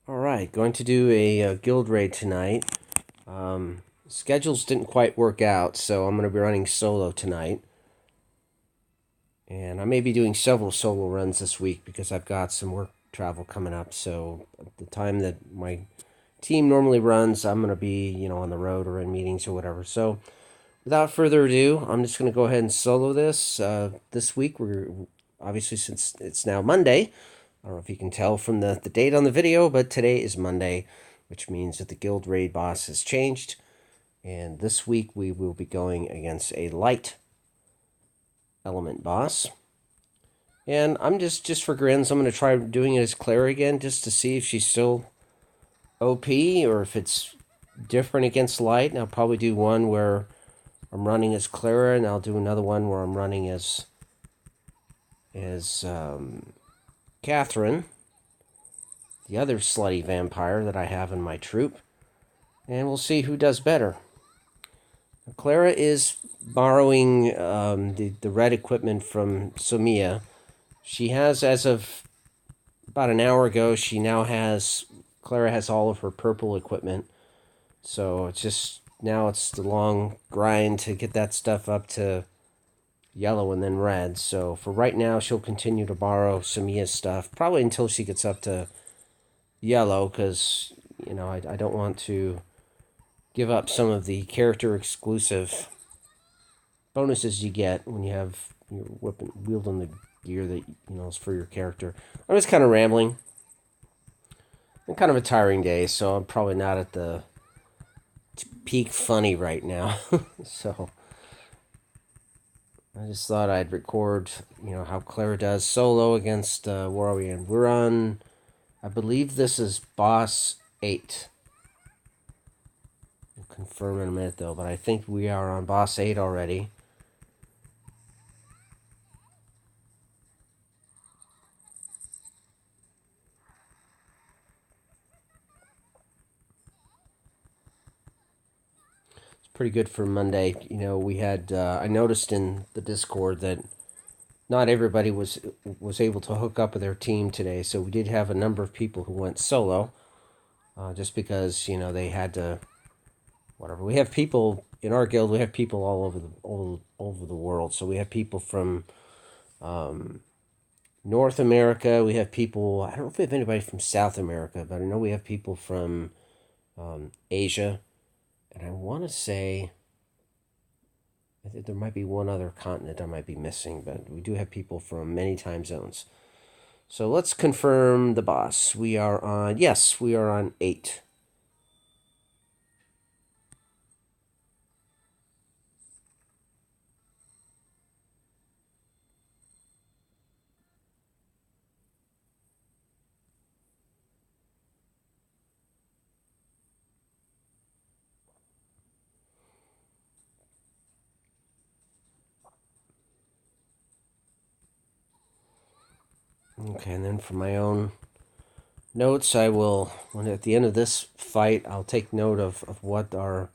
All right, going to do a guild raid tonight. Schedules didn't quite work out, so I'm going to be running solo tonight. And I may be doing several solo runs this week because I've got some work travel coming up. So at the time that my team normally runs, I'm going to be, on the road or in meetings or whatever. So without further ado, I'm just going to go ahead and solo this. This week, we're obviously, since it's now Monday, I don't know if you can tell from the date on the video, but today is Monday, which means that the guild raid boss has changed. And this week we will be going against a light element boss. And I'm just for grins, I'm going to try doing it as Clara again, just to see if she's still OP or if it's different against light. And I'll probably do one where I'm running as Clara, and I'll do another one where I'm running as Catharine, the other slutty vampire that I have in my troop, and we'll see who does better. Clara is borrowing the red equipment from Somiya. She has, as of about an hour ago, Clara has all of her purple equipment. So now it's the long grind to get that stuff up to yellow and then red. So for right now, she'll continue to borrow Somiya's stuff, probably until she gets up to yellow, because, I don't want to give up some of the character exclusive bonuses you get when you're wielding the gear that is for your character. I'm just kind of rambling. It's kind of a tiring day, so I'm probably not at the peak funny right now. So I just thought I'd record, how Clara does solo against where are we in? We're on, I believe this is boss 8. We'll confirm in a minute though, but I think we are on boss 8 already. Pretty good for Monday. We had I noticed in the Discord that not everybody was able to hook up with their team today, so we did have a number of people who went solo, just because they had to. Whatever. We have people in our guild. We have people all over the world. So we have people from North America. We have people. I don't know if we have anybody from South America, but I know we have people from Asia, and I want to say. I think there might be one other continent I might be missing, but we do have people from many time zones. So let's confirm the boss. We are on 8. Okay, and then for my own notes, when at the end of this fight, I'll take note of what our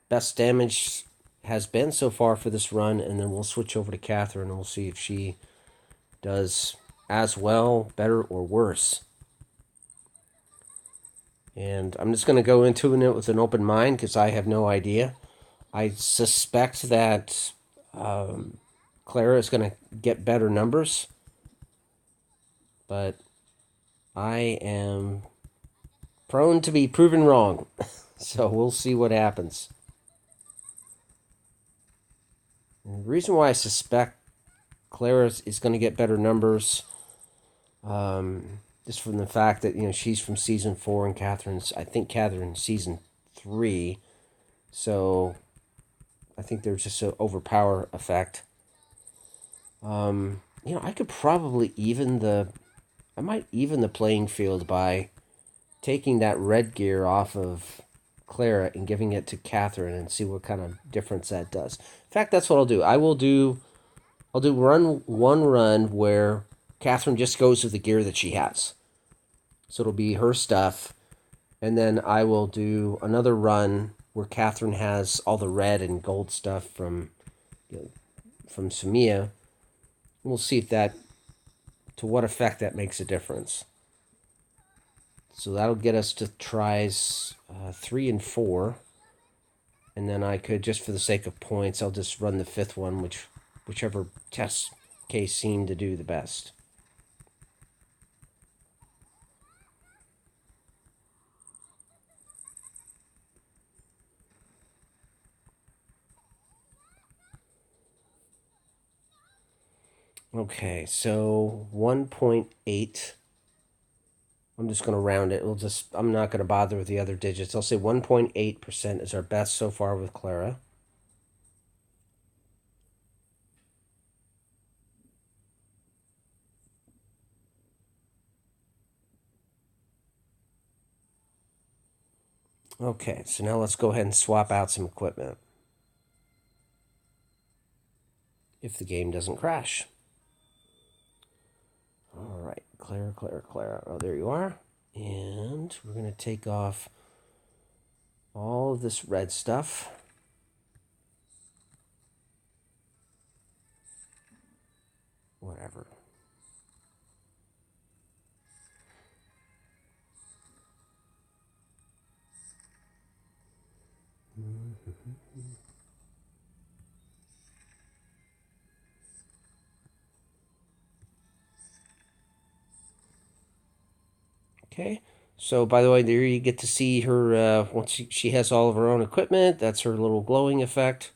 best damage has been so far for this run, and then we'll switch over to Catharine and we'll see if she does as well, better, or worse. And I'm just going to go into it with an open mind because I have no idea. I suspect that Clara is going to get better numbers, but I am prone to be proven wrong. So we'll see what happens. And the reason why I suspect Clara is going to get better numbers, just from the fact that she's from season 4 and I think Catherine's season 3, so I think there's just an overpower effect. I could probably I might even the playing field by taking that red gear off of Clara and giving it to Catharine and see what kind of difference that does. In fact, that's what I'll do. I'll do one run where Catharine just goes with the gear that she has. So it'll be her stuff. And then I will do another run where Catharine has all the red and gold stuff from Somiya. We'll see to what effect that makes a difference. So that'll get us to tries 3 and 4. And then I could, just for the sake of points, I'll just run the 5th one, whichever test case seemed to do the best. Okay, so 1.8. I'm just going to round it. I'm not going to bother with the other digits. I'll say 1.8% is our best so far with Clara. Okay, so now let's go ahead and swap out some equipment. If the game doesn't crash. All right, Clara, Clara, Clara. Oh, there you are. And we're going to take off all of this red stuff. Whatever. Okay. So, by the way, there you get to see her, once she has all of her own equipment. That's her little glowing effect.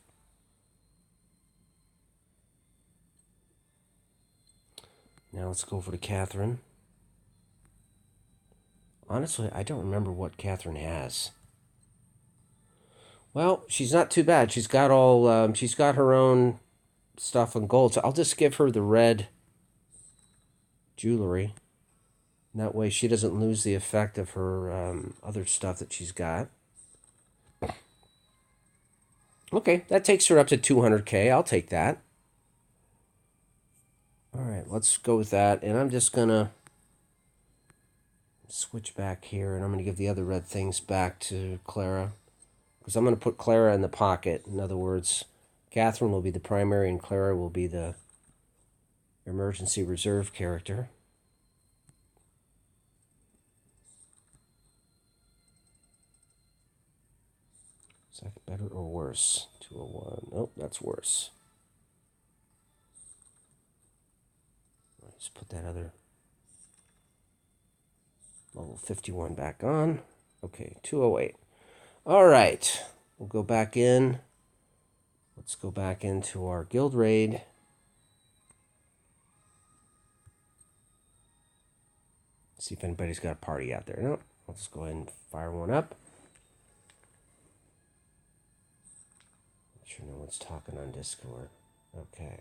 Now let's go over to Catherine. Honestly, I don't remember what Catherine has. Well, she's not too bad. She's got she's got her own stuff in gold. So I'll just give her the red jewelry. And that way she doesn't lose the effect of her other stuff that she's got. Okay, that takes her up to 200k. I'll take that. All right, let's go with that. And I'm just going to switch back here, and I'm going to give the other red things back to Clara. Because I'm going to put Clara in the pocket. In other words, Catherine will be the primary, and Clara will be the emergency reserve character. Is that better or worse? 201. Nope, that's worse. Let's put that other level 51 back on. Okay, 208. All right, we'll go back in. Let's go back into our guild raid. See if anybody's got a party out there. No, I'll just go ahead and fire one up. Not sure no one's talking on Discord. Okay.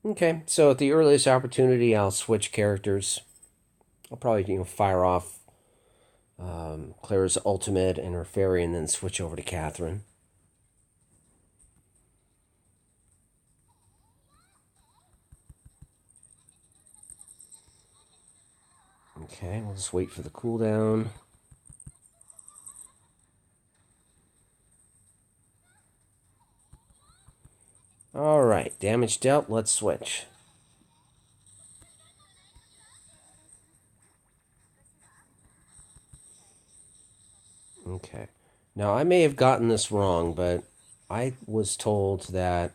Okay, so at the earliest opportunity, I'll switch characters. I'll probably, fire off Clara's ultimate and her fairy, and then switch over to Catherine. Okay, we'll just wait for the cooldown. All right, damage dealt. Let's switch. Okay. Now, I may have gotten this wrong, but I was told that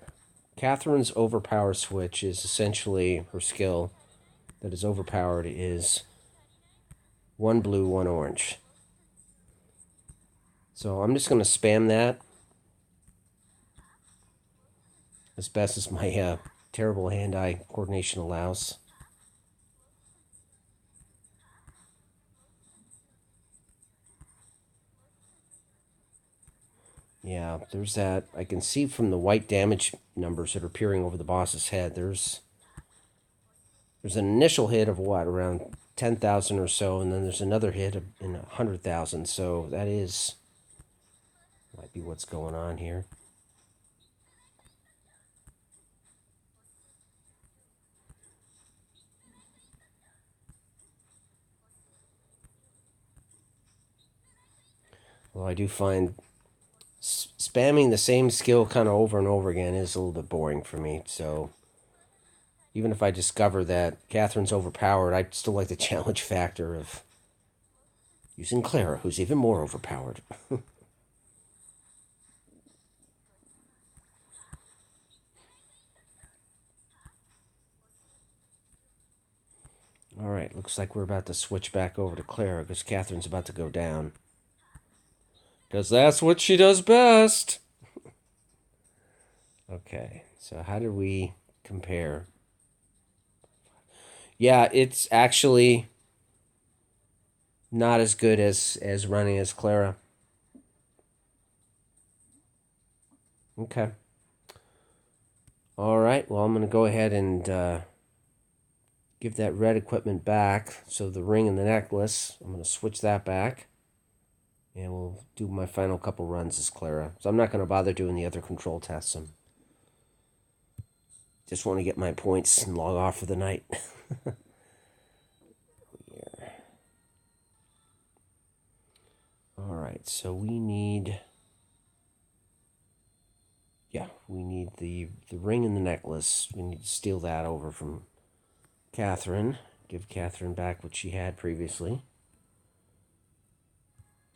Catherine's overpower switch is essentially her skill that is overpowered is 1 blue, 1 orange. So I'm just going to spam that as best as my terrible hand-eye coordination allows. Yeah, there's that. I can see from the white damage numbers that are appearing over the boss's head, there's an initial hit of what, around 10,000 or so, and then there's another hit of in 100,000. So that might be what's going on here. Well, I do find spamming the same skill kind of over and over again is a little bit boring for me. So Even if I discover that Catherine's overpowered, I'd still like the challenge factor of using Clara, who's even more overpowered. All right, looks like we're about to switch back over to Clara because Catherine's about to go down. Because that's what she does best. Okay, so how did we compare? Yeah, it's actually not as good as running as Clara. Okay. All right, well, I'm going to go ahead and give that red equipment back. So the ring and the necklace, I'm going to switch that back. And we'll do my final couple runs as Clara. So I'm not going to bother doing the other control tests. I just want to get my points and log off for the night. Yeah. All right, so we need... Yeah, we need the ring and the necklace. We need to steal that over from Catharine. Give Catharine back what she had previously.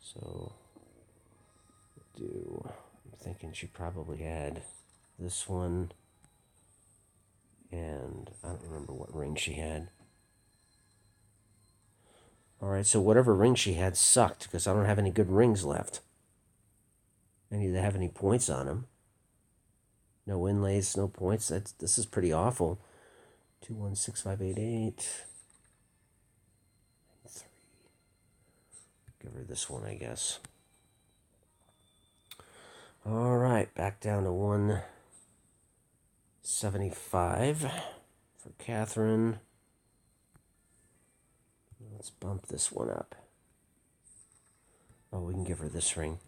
So, I'm thinking she probably had this one. And I don't remember what ring she had. Alright, so whatever ring she had sucked because I don't have any good rings left. I need to have any points on them. No inlays, no points. This is pretty awful. 2, 1, 6, 5, 8, 8. 3. Give her this one, I guess. Alright, back down to 175 for Catharine. Let's bump this one up. Oh, we can give her this ring.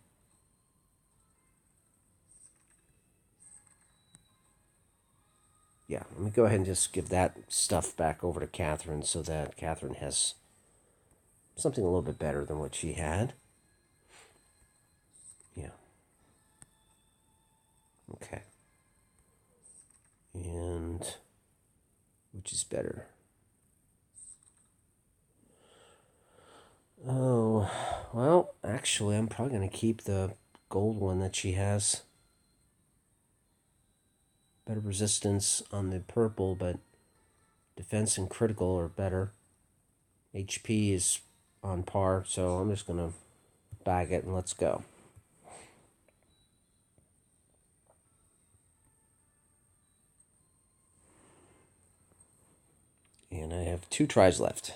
Yeah, let me go ahead and just give that stuff back over to Catharine so that Catharine has something a little bit better than what she had. Yeah. Okay. And which is better? Oh, well, actually, I'm probably going to keep the gold one that she has. Better resistance on the purple, but defense and critical are better. HP is on par, so I'm just going to bag it and let's go. And I have 2 tries left.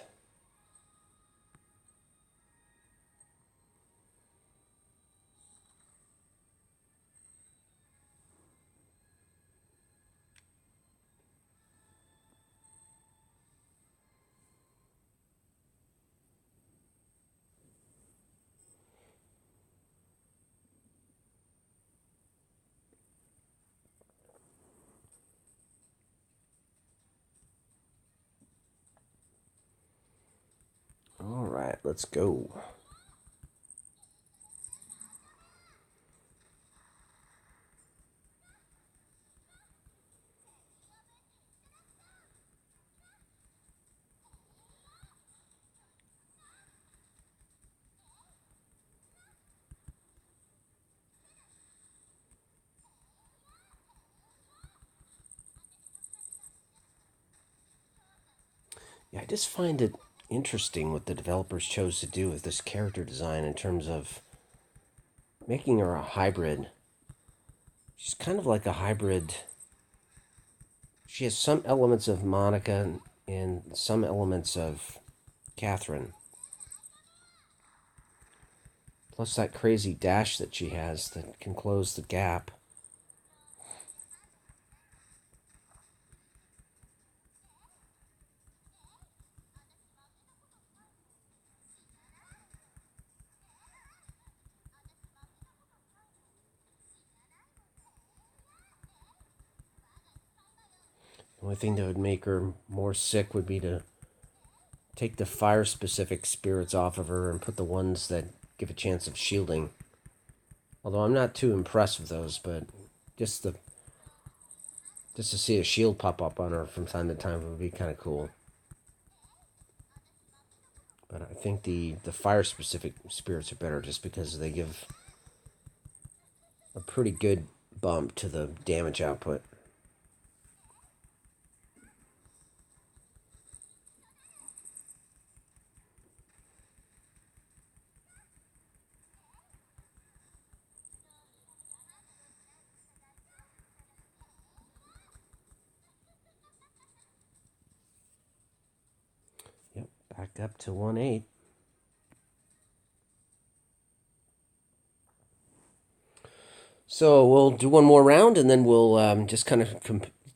All right, let's go. Yeah, I just find it interesting what the developers chose to do with this character design in terms of making her a hybrid. She's kind of like a hybrid. She has some elements of Monica and some elements of Catherine. Plus that crazy dash that she has that can close the gap. The only thing that would make her more sick would be to take the fire-specific spirits off of her and put the ones that give a chance of shielding. Although I'm not too impressed with those, but just Just to see a shield pop up on her from time to time would be kind of cool. But I think the fire-specific spirits are better just because they give a pretty good bump to the damage output. Yep, back up to 1-8. So we'll do one more round, and then we'll just kind of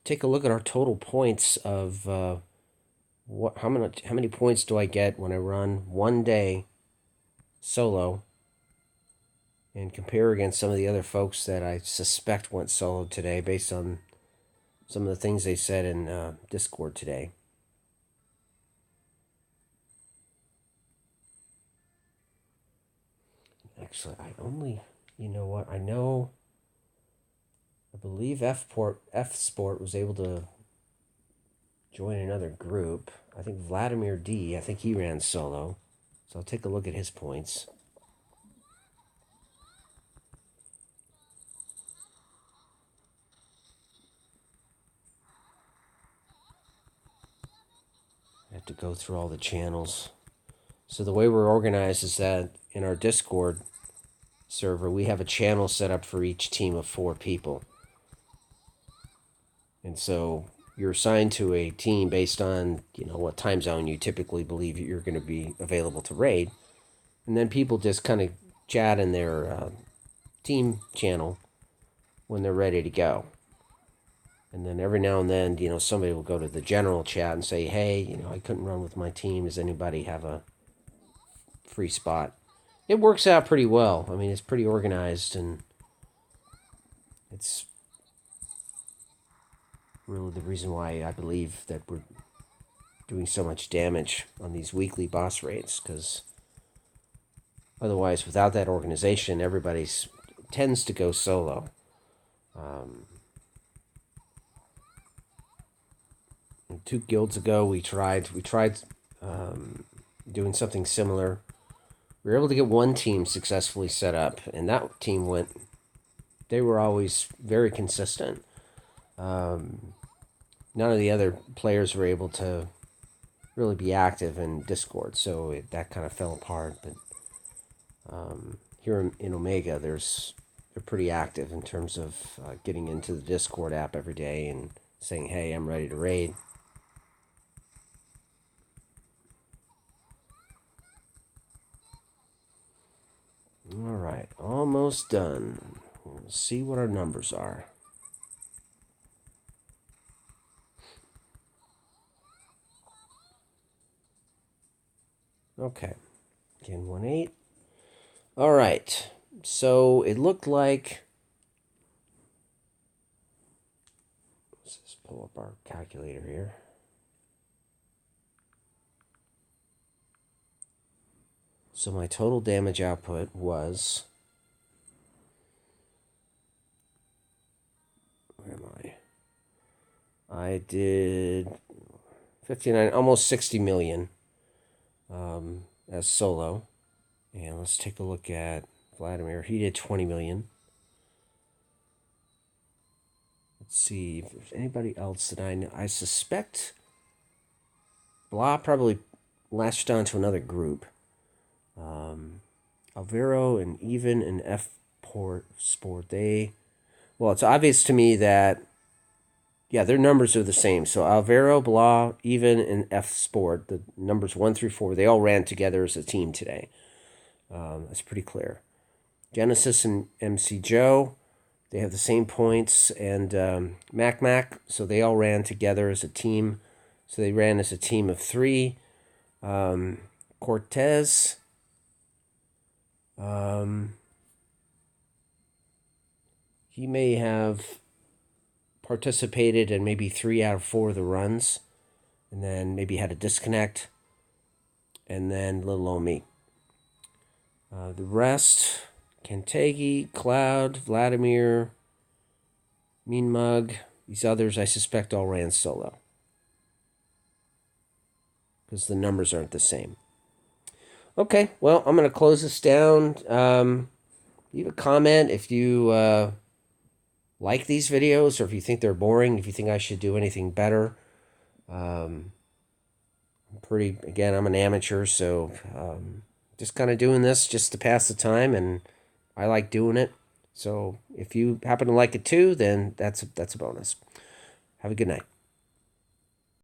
take a look at our total points of how many points do I get when I run one day solo, and compare against some of the other folks that I suspect went solo today, based on some of the things they said in Discord today. Actually, you know what? I believe F Sport was able to join another group. I think Vladimir D, I think he ran solo. So I'll take a look at his points. I have to go through all the channels. So the way we're organized is that in our Discord server, we have a channel set up for each team of 4 people. And so you're assigned to a team based on, what time zone you typically believe you're going to be available to raid. And then people just kind of chat in their team channel when they're ready to go. And then every now and then, somebody will go to the general chat and say, hey, I couldn't run with my team. Does anybody have a free spot? It works out pretty well. I mean, it's pretty organized, and it's really the reason why I believe that we're doing so much damage on these weekly boss raids, because otherwise, without that organization, everybody tends to go solo. 2 guilds ago, we tried doing something similar. We were able to get one team successfully set up, and that team they were always very consistent. None of the other players were able to really be active in Discord, so that kind of fell apart. But here in Omega, they're pretty active in terms of getting into the Discord app every day and saying, hey, I'm ready to raid. All right, almost done. We'll see what our numbers are. Okay, again, 1-8. All right, so it looked like, let's just pull up our calculator here. So my total damage output was, where am I did 59, almost 60 million as solo. And let's take a look at Vladimir. He did 20 million. Let's see if there's anybody else that I know. I suspect Blah probably latched on to another group. Alvaro and Even and F Sport, it's obvious to me that, their numbers are the same. So Alvaro, Blah, Even, and F Sport, the numbers 1 through 4, they all ran together as a team today. That's pretty clear. Genesis and MC Joe, they have the same points, and Mac, so they all ran together as a team. So they ran as a team of 3. Cortez, he may have participated in maybe 3 out of 4 of the runs, and then maybe had a disconnect, and then little old me. The rest, Kentegi, Cloud, Vladimir, Mean Mug, These others, I suspect, all ran solo because the numbers aren't the same. Okay, well, I'm going to close this down. Leave a comment if you like these videos or if you think they're boring, if you think I should do anything better. Again, I'm an amateur, so just kind of doing this just to pass the time, and I like doing it. So if you happen to like it too, then that's a bonus. Have a good night.